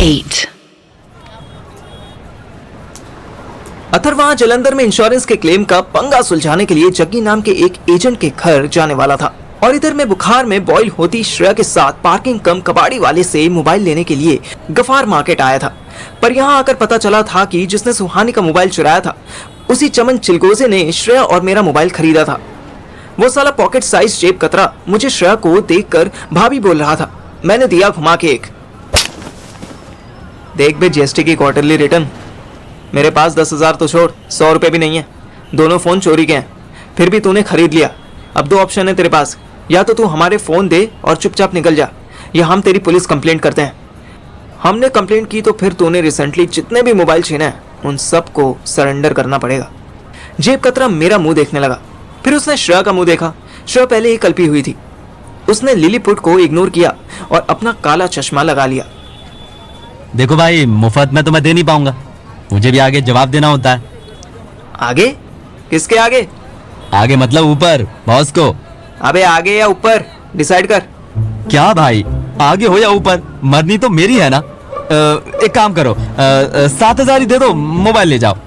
8. अथर वहां जलंधर में इंश्योरेंस के क्लेम का पंगा सुलझाने के लिए जग्गी नाम के एक एजेंट के घर जाने वाला था और इधर में बुखार में बॉयल होती श्रेया के साथ पार्किंग कम कबाड़ी वाले से मोबाइल लेने के लिए गफार मार्केट आया था। पर यहाँ आकर पता चला था कि जिसने सुहानी का मोबाइल चुराया था उसी चमन चिलगोजे ने श्रेया और मेरा मोबाइल खरीदा था। वो साला पॉकेट साइज जेब कतरा मुझे श्रेया को देखकर भाभी बोल रहा था। मैंने दिया घुमा के एक, देख बे जीएसटी की क्वार्टरली रिटर्न, मेरे पास 10,000 तो छोड़ 100 रुपए भी नहीं है, दोनों फोन चोरी के हैं, फिर भी तूने खरीद लिया। अब 2 ऑप्शन है तेरे पास, या तो तू हमारे फोन दे और चुपचाप निकल जा, या हम तेरी पुलिस कंप्लेंट करते हैं। हमने कंप्लेंट की तो फिर तूने रिसेंटली जितने भी मोबाइल छीने हैं उन सबको सरेंडर करना पड़ेगा। जेब कतरा मेरा मुंह देखने लगा, फिर उसने श्रेया का मुंह देखा। श्रेया पहले ही कल्पी हुई थी, उसने लिलीपुट को इग्नोर किया और अपना काला चश्मा लगा लिया। देखो भाई, मुफ्त में तो मैं दे नहीं पाऊंगा, मुझे भी आगे जवाब देना होता है। आगे? किसके आगे? आगे मतलब ऊपर, बॉस को। अबे आगे या ऊपर डिसाइड कर। क्या भाई, आगे हो या ऊपर, मरनी तो मेरी है ना। एक काम करो, 7,000 ही दे दो, मोबाइल ले जाओ।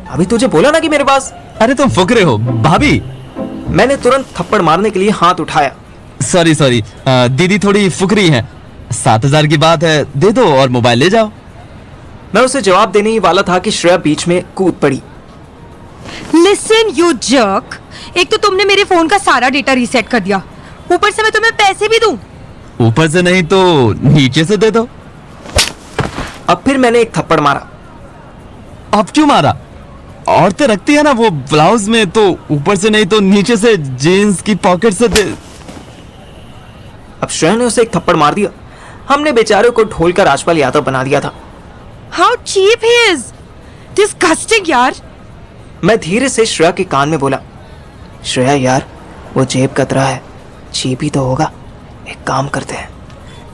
अभी तुझे बोला ना कि मेरे पास। अरे तुम फुकरे हो भाभी। मैंने तुरंत थप्पड़ मारने के लिए हाथ उठाया। सॉरी दीदी थोड़ी फुकरी है, 7,000 की बात है, दे दो और मोबाइल ले जाओ। मैं उसे जवाब देने ही वाला था कि श्रेया बीच में कूद पड़ी। लिसन यू जर्क, एक तो तुमने मेरे फोन का सारा डेटा रीसेट कर दिया, ऊपर से मैं तुम्हें पैसे भी दूं। ऊपर से नहीं तो नीचे से दे दो। अब फिर मैंने एक थप्पड़ मारा। अब क्यों मारा? औरतें रखती है ना वो ब्लाउज में, तो ऊपर से नहीं तो नीचे से जीन्स की पॉकेट से दे। अब श्रेया ने उसे एक थप्पड़ मार दिया। हमने बेचारे को ढोलकर राजपाल यादव बना दिया था। How cheap he is! Disgusting यार। मैं धीरे से श्रेया के कान में बोला, श्रेया यार, वो जेब कतरा है, चीप ही तो होगा। एक काम करते हैं,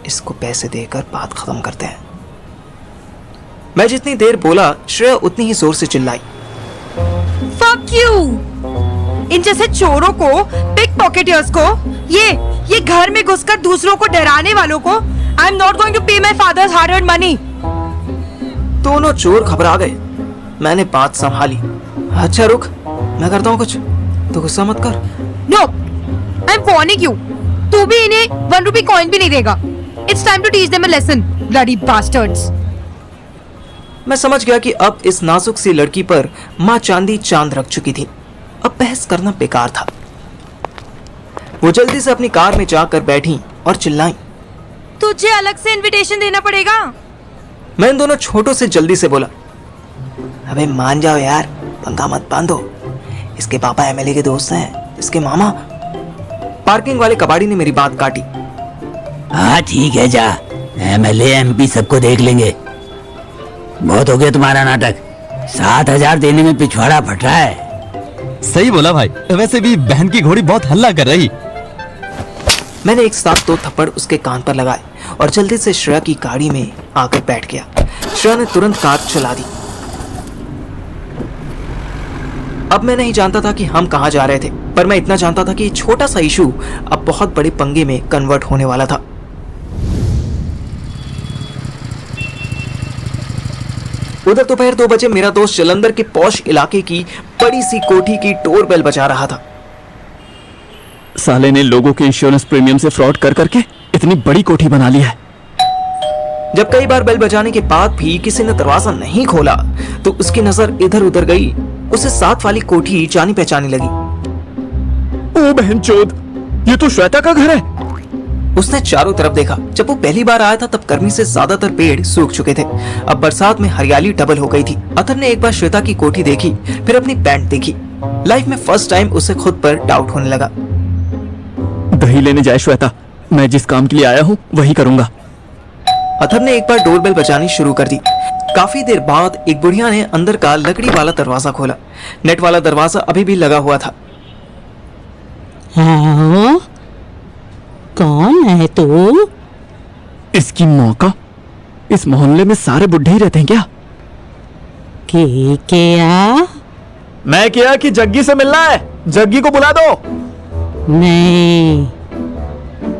इसको पैसे देकर बात खत्म करते हैं। मैं जितनी देर बोला श्रेया उतनी ही जोर से चिल्लाई, Fuck you! इन जैसे चोरों को, पिक पॉकेटियर्स को, ये घर में घुसकर दूसरों को डराने वालों को I am not going to pay my father's hard-earned money. दोनों चोर घबरा गए। मैंने बात संभाली, अच्छा रुक, मैं करता हूँ कुछ, तो गुस्सा मत कर। No, I'm warning you. तू भी इन्हें 1 रुपए कॉइन भी नहीं देगा। It's time to teach them a lesson, bloody bastards. मैं समझ गया कि अब इस नाजुक सी लड़की पर माँ चांदी चांद रख चुकी थी, अब बहस करना बेकार था। वो जल्दी से अपनी कार में जाकर बैठी और चिल्लाई, तुझे अलग से इनविटेशन देना पड़ेगा। मैं इन दोनों छोटों से जल्दी से बोला, अबे मान जाओ यार, पंगा मत बांधो, इसके पापा एमएलए के दोस्त हैं, इसके मामा। पार्किंग वाले कबाड़ी ने मेरी बात काटी। हाँ ठीक है, जा, एमएलए एमपी सबको देख लेंगे। बहुत हो गया तुम्हारा नाटक, 7,000 देने में पिछवाड़ा फट रहा है। सही बोला भाई, वैसे भी बहन की घोड़ी बहुत हल्ला कर रही। मैंने एक साथ 2 थप्पड़ उसके कान पर लगाए और जल्दी से श्रेया की गाड़ी में आकर बैठ गया। श्रेया ने तुरंत कार चला दी। अब मैं नहीं जानता था कि हम कहां जा रहे थे, पर मैं इतना जानता था कि छोटा सा इशू अब बहुत बड़े पंगे में कन्वर्ट होने वाला था। उधर दोपहर 2 बजे मेरा दोस्त जलंधर के पॉश इलाके की बड़ी सी कोठी की डोर बेल बजा रहा था। साले ने लोगों के इंश्योरेंस प्रीमियम से फ्रॉड कर करके इतनी बड़ी कोठी बना ली है। जब कई बार बेल बजाने के बाद भी किसी ने दरवाजा नहीं खोला तो उसकी नजर इधर उधर गई। उसे साथ वाली कोठी जानी पहचानी लगी। ओ बहनचोद, ये तो श्वेता का घर है। उसने चारों तरफ देखा। जब वो पहली बार आया था तब गर्मी से ज्यादातर पेड़ सूख चुके थे। अब बरसात में हरियाली डबल हो गई थी। अथर ने एक बार श्वेता की कोठी देखी, फिर अपनी पैंट देखी। लाइफ में फर्स्ट टाइम उसे खुद पर डाउट होने लगा। दही लेने जाए श्वेता, मैं जिस काम के लिए आया हूँ वही करूंगा। अथर ने एक बार डोरबेल बजानी शुरू कर दी। काफी देर बाद एक बुढ़िया ने अंदर का लकड़ी वाला दरवाजा खोला। नेट वाला दरवाजा अभी भी लगा हुआ था। हाँ, कौन है तू? इसकी मौका, इस मोहल्ले में सारे बुढ़े ही रहते हैं क्या? क्या? मैं क्या कि जग्गी से मिलना है, जग्गी को बुला दो। नहीं,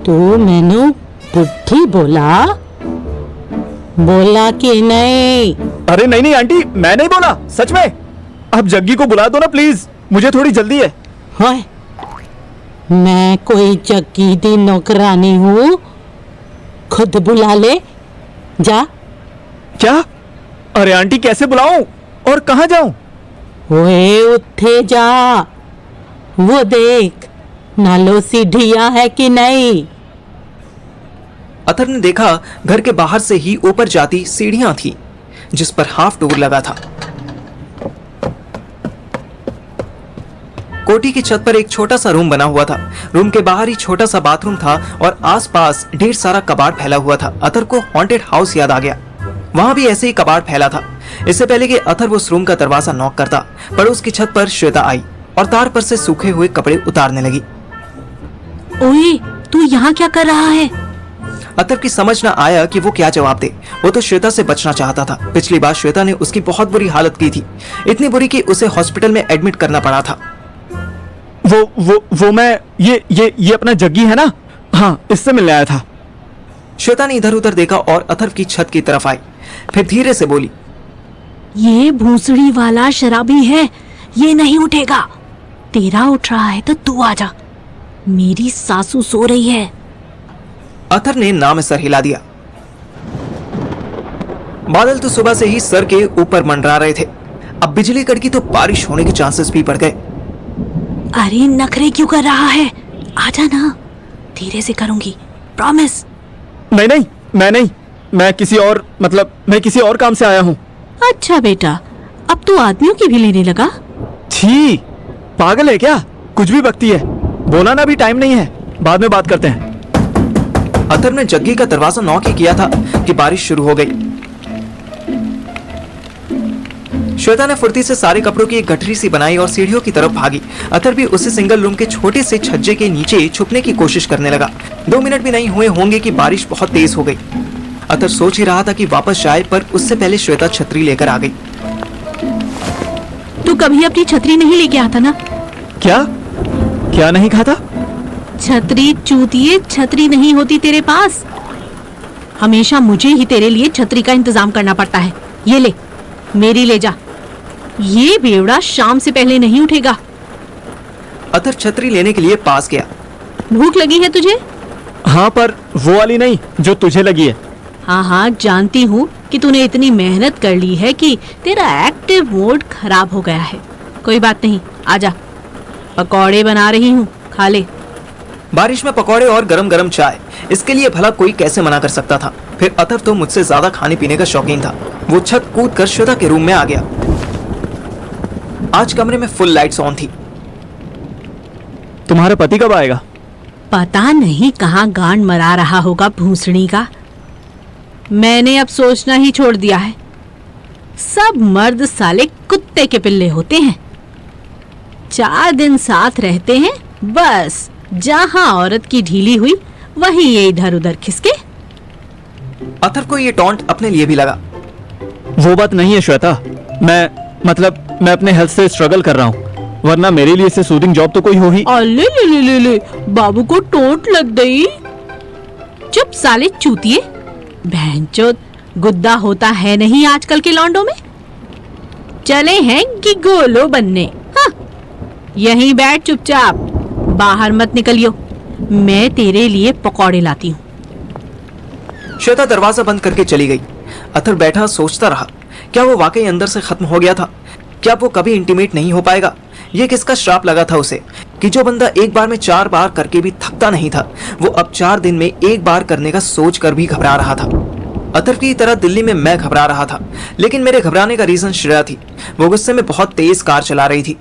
तू मैनू बुढ़ी बोला? बोला कि नहीं? अरे नहीं नहीं आंटी, मैं नहीं बोला, सच में। आप जग्गी को बुला दो ना प्लीज, मुझे थोड़ी जल्दी है। होए, मैं कोई जग्गी दी नौकरानी हूँ? खुद बुला ले, जा। क्या? अरे आंटी कैसे बुलाऊं और कहाँ जाऊं? ओए उठे जा, वो देख नालो सीढ़ियां है कि नहीं। अतर ने देखा घर के बाहर से ही ऊपर जाती सीढ़ियां थी जिस पर हाफ डोर लगा था। कोठी की छत पर एक छोटा सा रूम बना हुआ था। रूम के बाहर ही छोटा सा बाथरूम था और आसपास ढेर सारा कबाड़ फैला हुआ था। अतर को हॉन्टेड हाउस याद आ गया। वहां भी ऐसे ही कबाड़ फैला था। इससे पहले कि अतर उस रूम का दरवाजा नॉक करता, पड़ोस की छत पर श्वेता आई और तार पर से सूखे हुए कपड़े उतारने लगी। ओए, तू यहाँ क्या कर रहा है? अतर की समझ ना आया कि वो क्या जवाब दे। वो तो श्वेता से बचना चाहता था। पिछली बार श्वेता ने उसकी बहुत बुरी हालत की थी, इतनी बुरी कि उसे हॉस्पिटल में एडमिट करना पड़ा था। वो मैं ये अपना जग्गी है ना, हाँ, इससे मिलने आया था। श्वेता ने इधर उधर देखा और अथर्व की छत की तरफ आई, फिर धीरे से बोली, ये भूसड़ी वाला शराबी है, ये नहीं उठेगा। तेरा उठ रहा है तो तू आजा, मेरी सासू सो रही है। अथर्व ने ना में सर हिला दिया। बादल तो सुबह से ही सर के ऊपर मंडरा रहे थे। अब बिजली कड़की तो बारिश होने के चांसेस भी बढ़ गए। अरे नखरे क्यों कर रहा है? आजा ना, धीरे से करूंगी, प्रॉमिस। नहीं, मैं किसी और काम से आया हूँ। अच्छा बेटा, अब तू आदमियों की भी लेने लगा? छी, पागल है क्या? कुछ भी बकती है। बोला ना, अभी टाइम नहीं है, बाद में बात करते हैं। अथर्व ने जग्गी का दरवाजा नॉक ही किया था कि बारिश शुरू हो गई। श्वेता ने फुर्ती से सारे कपड़ों की एक गठरी सी बनाई और सीढ़ियों की तरफ भागी। अथर्व भी उसी सिंगल रूम के छोटे से छज्जे के नीचे छुपने की कोशिश करने लगा। 2 मिनट भी नहीं हुए होंगे कि बारिश बहुत तेज हो गई। अथर्व सोच ही रहा था कि वापस जाए, पर उससे पहले श्वेता छतरी लेकर आ गई। तू कभी अपनी छतरी नहीं लेके आता ना? क्या नहीं खाता? छतरी चूतिए, छतरी नहीं होती तेरे पास। हमेशा मुझे ही तेरे लिए छतरी का इंतजाम करना पड़ता है। ये ले, मेरी ले जा। ये बेवड़ा शाम से पहले नहीं उठेगा। अथर्व छतरी लेने के लिए पास गया। भूख लगी है तुझे? हाँ, पर वो वाली नहीं जो तुझे लगी है। हाँ, जानती हूँ कि तूने इतनी मेहनत कर ली है कि तेरा एक्टिव मोड खराब हो गया है। कोई बात नहीं, आजा, पकौड़े बना रही हूँ, खा ले। बारिश में पकौड़े और गरम गरम चाय, इसके लिए भला कोई कैसे मना कर सकता था। फिर अथर्व तो मुझसे ज्यादा खाने पीने का शौकीन था। वो छत कूद कर श्वेता के रूम में आ गया। आज कमरे में फुल लाइट्स ऑन थी। तुम्हारा पति कब आएगा? पता नहीं कहाँ गांड मरा रहा होगा भूसड़ी का। मैंने अब सोचना ही छोड़ दिया है। सब मर्द साले कुत्ते के पिल्ले होते हैं। 4 दिन साथ रहते हैं, बस जहां औरत की ढीली हुई वहीं ये इधर उधर खिसके। अथर्व को ये टॉन्ट अपने लिए भी लगा। वो बात नहीं है श्वेता, मैं अपने हेल्थ से स्ट्रगल कर रहा हूँ, वरना मेरे लिए से सूदिंग जॉब तो कोई हो ही। ले ले ले ले ले, बाबू को टोंट लग गई। चुप साले चूतिए, बहनचोद, गुद्दा होता है नहीं आजकल के लौंडों में। चले हैं गिगोलो बनने। हाँ, यहीं बैठ चुपचाप, बाहर मत निकलियो। मैं तेरे लिए पकौड़े लाती हूँ। श्वेता दरवाजा बंद करके चली गई। अथर्व बैठा सोचता रहा, क्या वो वाकई अंदर से खत्म हो गया था? क्या वो कभी इंटीमेट नहीं हो पाएगा? ये किसका श्राप लगा था उसे कि जो बंदा एक बार में 4 बार करके भी थकता नहीं था, वो अब 4 दिन में 1 बार करने का सोच कर भी घबरा रहा था। अथर्व की तरह दिल्ली में मैं घबरा रहा था, लेकिन मेरे घबराने का रीजन श्रेया थी। वो गुस्से में बहुत तेज कार चला रही थी।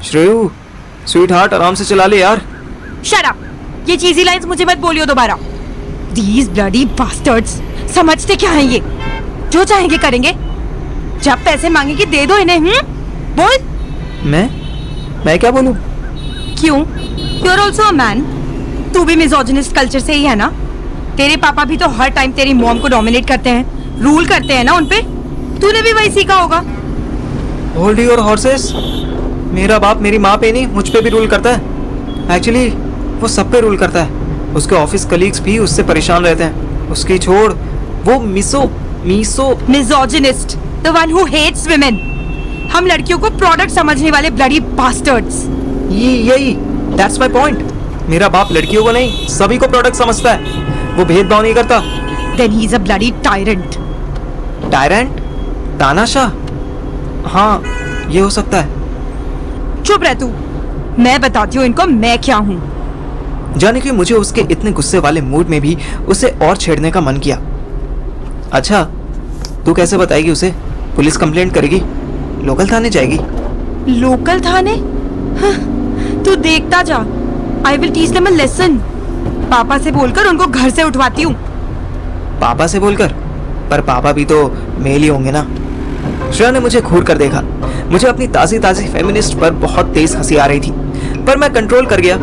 श्रेयू, स्वीट हार्ट, आराम से चला ले यार। शट अप, ये चीजी लाइंस मुझे मत बोलियो दोबारा। These bloody bastards, समझते क्या हैं ये? जो चाहेंगे करेंगे। जब पैसे मांगेंगे दे दो इन्हें। बोल। मैं क्या बोलूं? क्यों? You're also a man. तू भी मिसोजिनिस्ट कल्चर से ही है ना? तेरे पापा भी तो हर टाइम तेरी मॉम को डोमिनेट करते हैं, रूल करते हैं ना उनपे। तूने भी वही सीखा होगा। Hold your horses. मेरा बाप मेरी माँ पे नहीं, मुझ पे भी रूल करता है। एक्चुअली वो सब पे रूल करता है। उसके ऑफिस कलीग्स भी उससे परेशान रहते हैं। उसकी छोड़, वो मीसो misogynist, the one who hates women। हम लड़कियों को प्रोडक्ट समझने वाले ब्लडी बास्टर्ड्स। यही दैट्स माय पॉइंट। मेरा बाप लड़कियों को नहीं, सभी को प्रोडक्ट समझता है। वो भेदभाव नहीं करता। Then he is a bloody tyrant। Tyrant? तानाशाह? हाँ, ये हो सकता है। चुप रह तू, मैं बताती हूँ इनको मैं क्या हूँ। जाने कि मुझे उसके इतने गुस्से वाले मूड में भी उसे और छेड़ने का मन किया। अच्छा, तू कैसे बताएगी उसे? पुलिस कंप्लेंट करेगी? लोकल थाने जाएगी? लोकल थाने? हाँ, तू देखता जा। I will teach them a lesson. पापा से बोलकर उनको घर से उठवाती हूँ। पापा से बोलकर? पर पापा भी तो मेल ही होंगे ना। श्रेया ने मुझे घूर कर देखा। मुझे अपनी ताजी ताजी फेमिनिस्ट पर बहुत तेज हंसी आ रही थी, पर मैं कंट्रोल कर गया,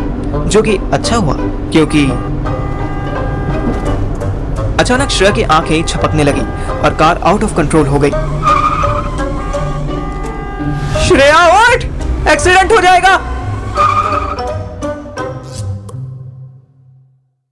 जो कि अच्छा हुआ, क्योंकि अचानक श्रेया की आंखें झपकने लगी और कार आउट ऑफ कंट्रोल हो गई। श्रेया उठ, एक्सीडेंट हो जाएगा।